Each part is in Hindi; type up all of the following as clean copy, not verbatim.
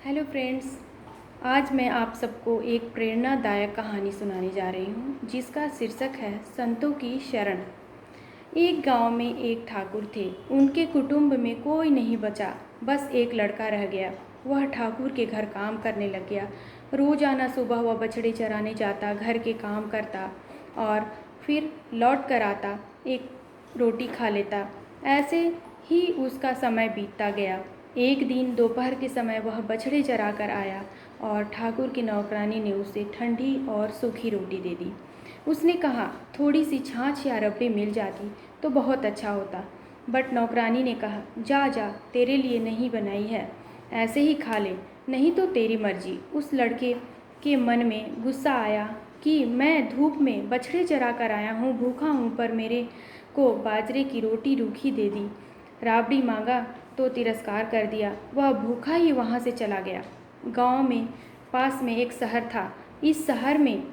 हेलो फ्रेंड्स, आज मैं आप सबको एक प्रेरणादायक कहानी सुनाने जा रही हूँ जिसका शीर्षक है संतों की शरण। एक गांव में एक ठाकुर थे। उनके कुटुंब में कोई नहीं बचा, बस एक लड़का रह गया। वह ठाकुर के घर काम करने लग गया। रोजाना सुबह वह बछड़े चराने जाता, घर के काम करता और फिर लौट कर आता, एक रोटी खा लेता। ऐसे ही उसका समय बीतता गया। एक दिन दोपहर के समय वह बछड़े चरा कर आया और ठाकुर की नौकरानी ने उसे ठंडी और सूखी रोटी दे दी। उसने कहा, थोड़ी सी छाछ या रबड़ी मिल जाती तो बहुत अच्छा होता। बट नौकरानी ने कहा, जा जा, तेरे लिए नहीं बनाई है, ऐसे ही खा ले, नहीं तो तेरी मर्जी। उस लड़के के मन में गुस्सा आया कि मैं धूप में बछड़े चरा कर आया हूँ, भूखा हूँ, पर मेरे को बाजरे की रोटी रूखी दे दी। राबड़ी मांगा तो तिरस्कार कर दिया। वह भूखा ही वहाँ से चला गया। गांव में पास में एक शहर था। इस शहर में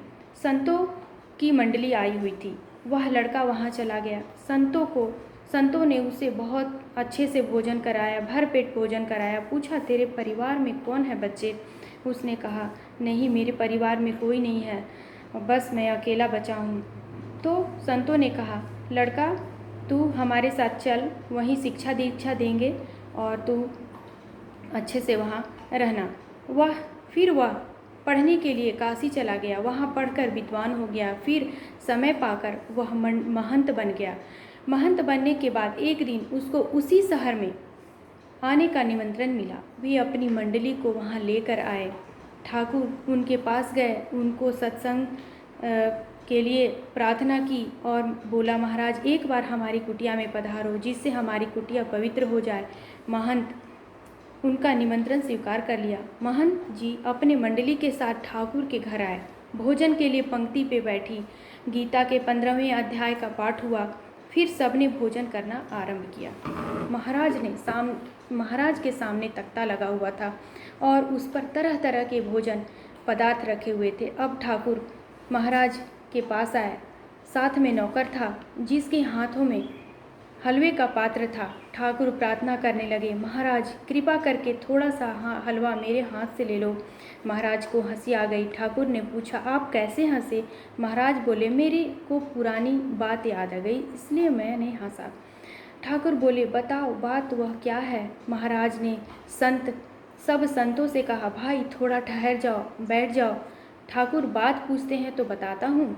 संतों की मंडली आई हुई थी। वह लड़का वहाँ चला गया। संतों ने उसे बहुत अच्छे से भोजन कराया, भर पेट भोजन कराया। पूछा, तेरे परिवार में कौन है बच्चे? उसने कहा, नहीं, मेरे परिवार में कोई नहीं है, बस मैं अकेला बचा हूँ। तो संतों ने कहा, लड़का, तू हमारे साथ चल, वहीं शिक्षा दीक्षा देंगे और तू अच्छे से वहाँ रहना। फिर वह पढ़ने के लिए काशी चला गया। वहाँ पढ़कर विद्वान हो गया। फिर समय पाकर वह महंत बन गया। महंत बनने के बाद एक दिन उसको उसी शहर में आने का निमंत्रण मिला। वे अपनी मंडली को वहाँ लेकर आए। ठाकुर उनके पास गए, उनको सत्संग के लिए प्रार्थना की और बोला, महाराज, एक बार हमारी कुटिया में पधारो, जिससे हमारी कुटिया पवित्र हो जाए। महंत उनका निमंत्रण स्वीकार कर लिया। महंत जी अपने मंडली के साथ ठाकुर के घर आए। भोजन के लिए पंक्ति पे बैठी। गीता के 15वें अध्याय का पाठ हुआ। फिर सबने भोजन करना आरंभ किया। महाराज के सामने तख्ता लगा हुआ था और उस पर तरह तरह के भोजन पदार्थ रखे हुए थे। अब ठाकुर महाराज के पास आए। साथ में नौकर था जिसके हाथों में हलवे का पात्र था। ठाकुर प्रार्थना करने लगे, महाराज, कृपा करके थोड़ा सा हलवा मेरे हाथ से ले लो। महाराज को हंसी आ गई। ठाकुर ने पूछा, आप कैसे हंसे? महाराज बोले, मेरे को पुरानी बात याद आ गई, इसलिए मैंने हंसा। ठाकुर बोले, बताओ बात वह क्या है? महाराज ने सब संतों से कहा, भाई थोड़ा ठहर जाओ, बैठ जाओ, ठाकुर बात पूछते हैं तो बताता हूँ।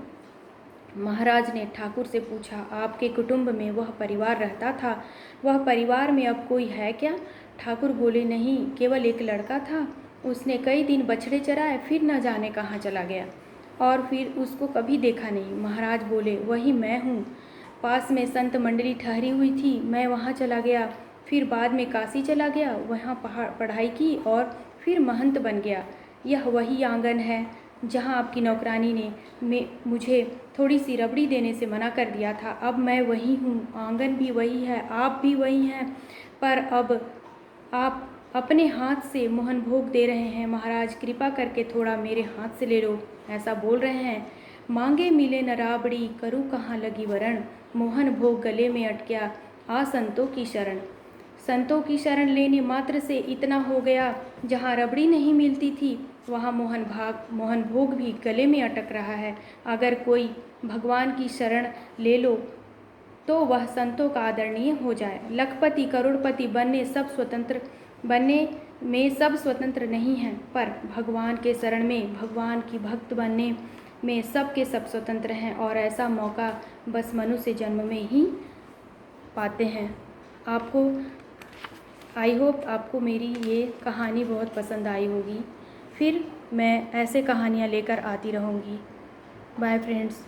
महाराज ने ठाकुर से पूछा, आपके कुटुंब में वह परिवार रहता था, वह परिवार में अब कोई है क्या? ठाकुर बोले, नहीं, केवल एक लड़का था। उसने कई दिन बछड़े चराए, फिर न जाने कहाँ चला गया और फिर उसको कभी देखा नहीं। महाराज बोले, वही मैं हूँ। पास में संत मंडली ठहरी हुई थी, मैं वहाँ चला गया। फिर बाद में काशी चला गया, वहाँ पढ़ाई की और फिर महंत बन गया। यह वही आंगन है जहाँ आपकी नौकरानी ने मुझे थोड़ी सी रबड़ी देने से मना कर दिया था। अब मैं वही हूँ, आंगन भी वही है, आप भी वही हैं, पर अब आप अपने हाथ से मोहन भोग दे रहे हैं। महाराज, कृपा करके थोड़ा मेरे हाथ से ले लो, ऐसा बोल रहे हैं। मांगे मिले न राबड़ी, करूँ कहाँ लगी वरण, मोहन भोग गले में अटक्या, आ संतों की शरण। संतों की शरण लेने मात्र से इतना हो गया, जहाँ रबड़ी नहीं मिलती थी वहाँ मोहन भोग भी गले में अटक रहा है। अगर कोई भगवान की शरण ले लो तो वह संतों का आदरणीय हो जाए। लखपति करोड़पति बनने में सब स्वतंत्र नहीं हैं, पर भगवान के शरण में, भगवान की भक्त बनने में सब के सब स्वतंत्र हैं और ऐसा मौका बस मनुष्य जन्म में ही पाते हैं। आई होप आपको मेरी ये कहानी बहुत पसंद आई होगी। फिर मैं ऐसे कहानियाँ लेकर आती रहूँगी। Bye friends.